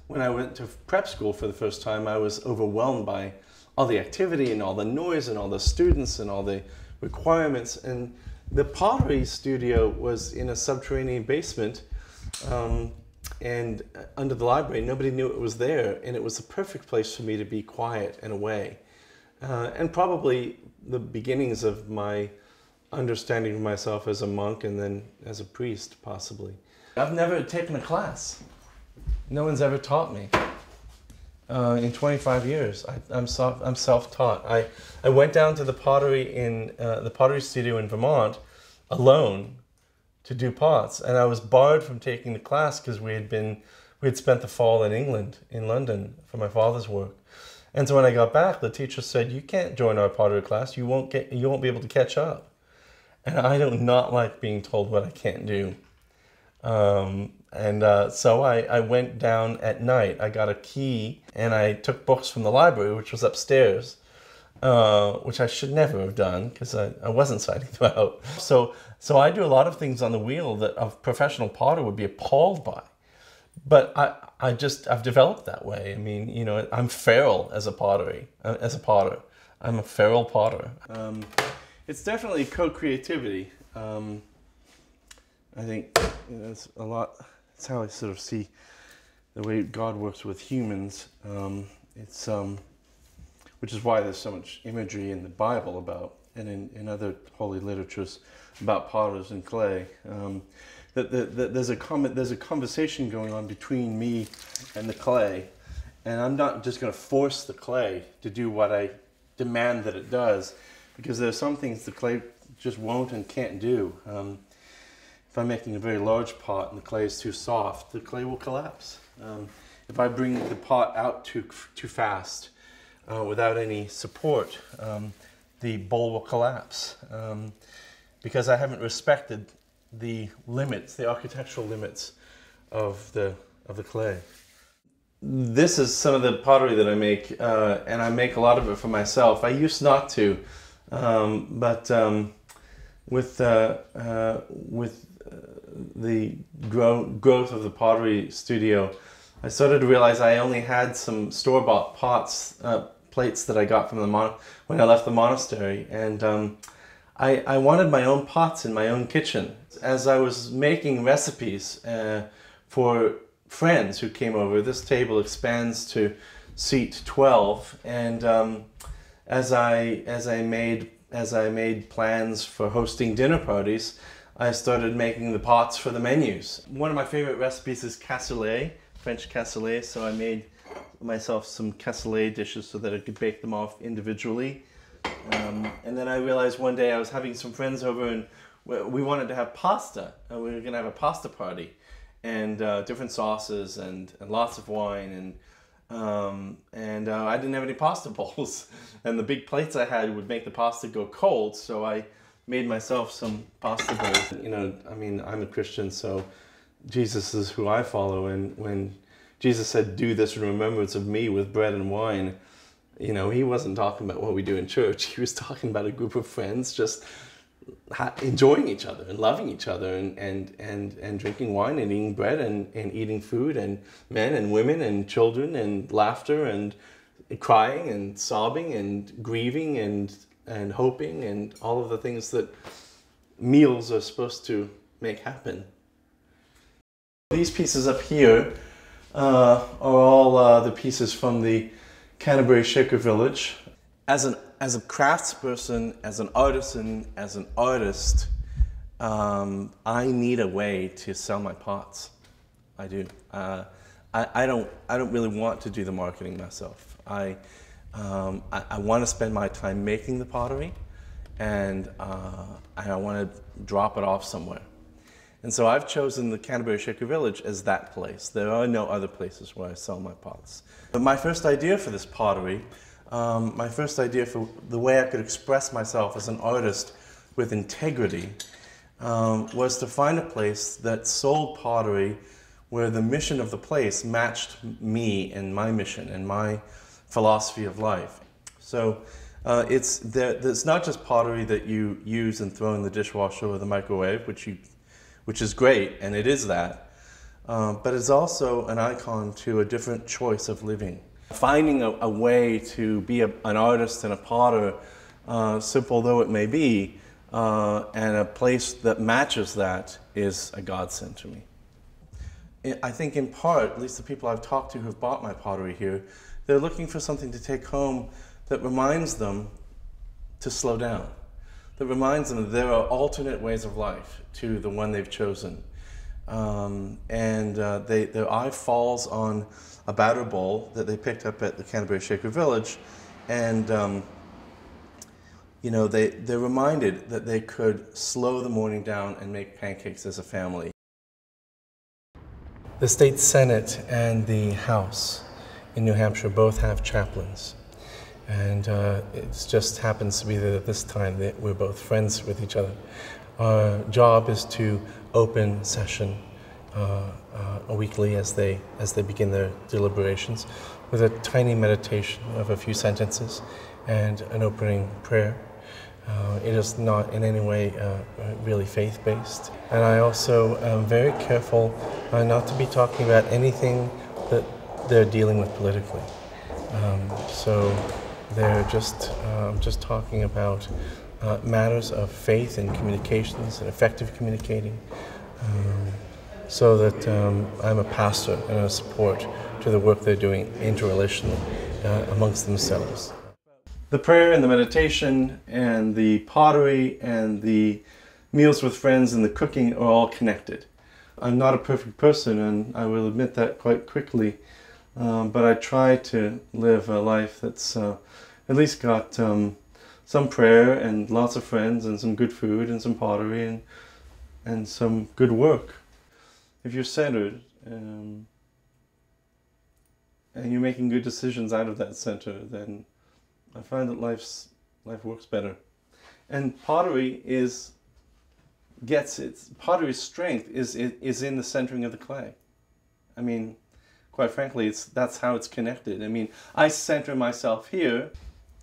when I went to prep school for the first time, I was overwhelmed by all the activity and all the noise and all the students and all the requirements. And the pottery studio was in a subterranean basement and under the library. Nobody knew it was there, and it was the perfect place for me to be quiet and away. And probably the beginnings of my understanding of myself as a monk and then as a priest, possibly. I've never taken a class. No one's ever taught me. In 25 years, I'm self-taught. I went down to the pottery studio in Vermont alone to do pots, and I was barred from taking the class because we had spent the fall in England, in London, for my father's work. And so when I got back, the teacher said, "You can't join our pottery class. You won't be able to catch up." And I do not like being told what I can't do. So I went down at night. I got a key and I took books from the library, which was upstairs, which I should never have done because I wasn't citing them out. So I do a lot of things on the wheel that a professional potter would be appalled by. But I've developed that way. I mean, you know, I'm feral as a potter. I'm a feral potter. It's definitely co-creativity. I think, you know, it's a lot. It's how I sort of see the way God works with humans. Which is why there's so much imagery in the Bible about, and in other holy literatures about potters and clay. There's a conversation going on between me and the clay, and I'm not just going to force the clay to do what I demand that it does, because there's some things the clay just won't and can't do. If I'm making a very large pot and the clay is too soft, the clay will collapse. If I bring the pot out too fast, without any support, the bowl will collapse, because I haven't respected the limits, the architectural limits of the clay. This is some of the pottery that I make, and I make a lot of it for myself. I used not to, but with the growth of the pottery studio, I started to realize I only had some store-bought plates that I got from when I left the monastery, and I wanted my own pots in my own kitchen. As I was making recipes for friends who came over, this table expands to seat 12, and as I made plans for hosting dinner parties, I started making the pots for the menus. One of my favorite recipes is cassoulet, French cassoulet, so I made myself some cassoulet dishes so that I could bake them off individually. And then I realized one day I was having some friends over and we wanted to have pasta. We were going to have a pasta party, and different sauces and lots of wine, and I didn't have any pasta bowls, and the big plates I had would make the pasta go cold, so I made myself some pasta bowls. You know, I mean, I'm a Christian, so Jesus is who I follow, and when Jesus said, "Do this in remembrance of me" with bread and wine, you know, he wasn't talking about what we do in church. He was talking about a group of friends just enjoying each other and loving each other, and drinking wine and eating bread and eating food, and men and women and children and laughter and crying and sobbing and grieving and hoping and all of the things that meals are supposed to make happen. These pieces up here are all the pieces from the Canterbury Shaker Village. As a craftsperson, as an artisan, as an artist, I need a way to sell my pots. I do. I don't really want to do the marketing myself. I want to spend my time making the pottery, and I want to drop it off somewhere. And so I've chosen the Canterbury Shaker Village as that place. There are no other places where I sell my pots. But my first idea for this pottery, my first idea for the way I could express myself as an artist with integrity, was to find a place that sold pottery where the mission of the place matched me and my mission and my philosophy of life. So it's not just pottery that you use and throw in the dishwasher or the microwave, which is great, and it is that. but it's also an icon to a different choice of living. Finding a way to be an artist and a potter, simple though it may be, and a place that matches that is a godsend to me. I think in part, at least the people I've talked to who've bought my pottery here, they're looking for something to take home that reminds them to slow down, that reminds them that there are alternate ways of life to the one they've chosen. Their eye falls on a batter bowl that they picked up at the Canterbury Shaker Village, and you know, they're reminded that they could slow the morning down and make pancakes as a family. The state Senate and the House in New Hampshire both have chaplains, and it just happens to be that at this time that we're both friends with each other. Our job is to open session weekly as they begin their deliberations with a tiny meditation of a few sentences and an opening prayer. It is not in any way really faith-based. And I also am very careful not to be talking about anything that they're dealing with politically. So they're just talking about matters of faith and communications and effective communicating, so that I'm a pastor and a support to the work they're doing interrelationally amongst themselves. The prayer and the meditation and the pottery and the meals with friends and the cooking are all connected. I'm not a perfect person, and I will admit that quite quickly, but I try to live a life that's at least got some prayer and lots of friends and some good food and some pottery and some good work. If you're centered and you're making good decisions out of that center, then I find that life works better. And pottery's strength is in the centering of the clay. I mean, quite frankly, that's how it's connected. I mean, I center myself here,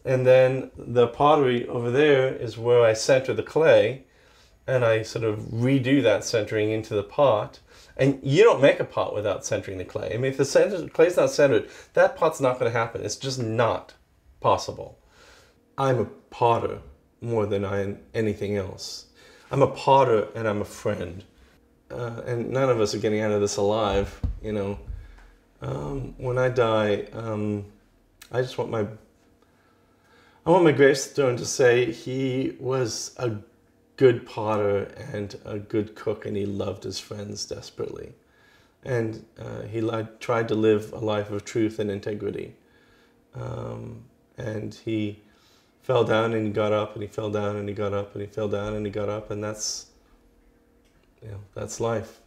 and then the pottery over there is where I center the clay, and I sort of redo that centering into the pot. And you don't make a pot without centering the clay. I mean, if the clay's not centered, that pot's not going to happen. It's just not possible. I'm a potter more than I am anything else. I'm a potter and I'm a friend. And none of us are getting out of this alive, you know. When I die, I just want my gravestone to say he was a good potter and a good cook, and he loved his friends desperately. And he tried to live a life of truth and integrity. And he fell down and he got up, and he fell down and he got up, and he fell down and he got up, and that's life.